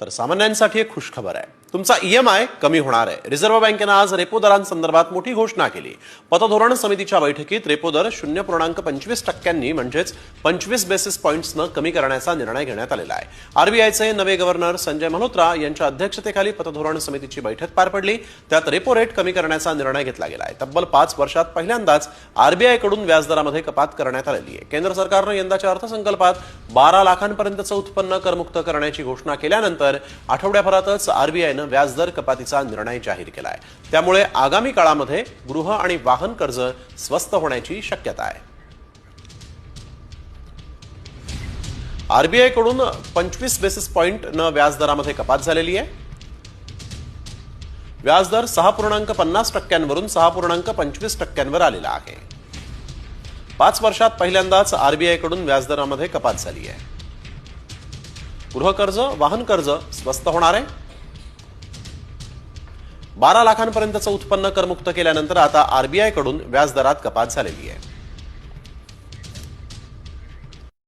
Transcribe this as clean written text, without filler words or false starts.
तर सामान्यांसाठी एक खुशखबर आहे. तुमचा ईएमआय कमी होणार आहे. रिझर्व्ह बँकेने आज रेपो दरांसंदर्भात मोठी घोषणा केली. पतधोरण समितीच्या बैठकीत रेपो दर 0.25% म्हणजेच 25 बेसिस पॉइंट्सनं कमी करण्याचा निर्णय घेण्यात आलेला आहे. आरबीआयचे नवे गव्हर्नर संजय मल्होत्रा यांच्या अध्यक्षतेखाली पतधोरण समितीची बैठक पार पडली. त्यात रेपो रेट कमी करण्याचा निर्णय घेतला गेला आहे. तब्बल 5 वर्षात पहिल्यांदाच आरबीआयकडून व्याजदरामध्ये कपात करण्यात आलेली आहे. केंद्र सरकारनं यंदाच्या अर्थसंकल्पात 12 लाखांपर्यंतचं उत्पन्न करमुक्त करण्याची घोषणा केल्यानंतर आठवड्याभरातच आरबीआयनं व्याजदर कपातीचा निर्णय जाहीर केलाय. त्यामुळे आगामी काळामध्ये गृह आणि वाहन कर्ज स्वस्त होण्याची शक्यता आहे. आरबीआयकडून 25 बेसिस पॉइंटनं व्याजदरामध्ये कपात झालेली आहे. व्याजदर 6.50% 6.25% आलेला आहे. 5 वर्षात पहिल्यांदाच आरबीआयकडून व्याजदरामध्ये कपात झाली आहे. गृहकर्ज वाहन कर्ज स्वस्त होणार आहे. 12 लाखांपर्यंतचं उत्पन्न करमुक्त केल्यानंतर आता आरबीआयकडून व्याजदरात कपात झालेली आहे.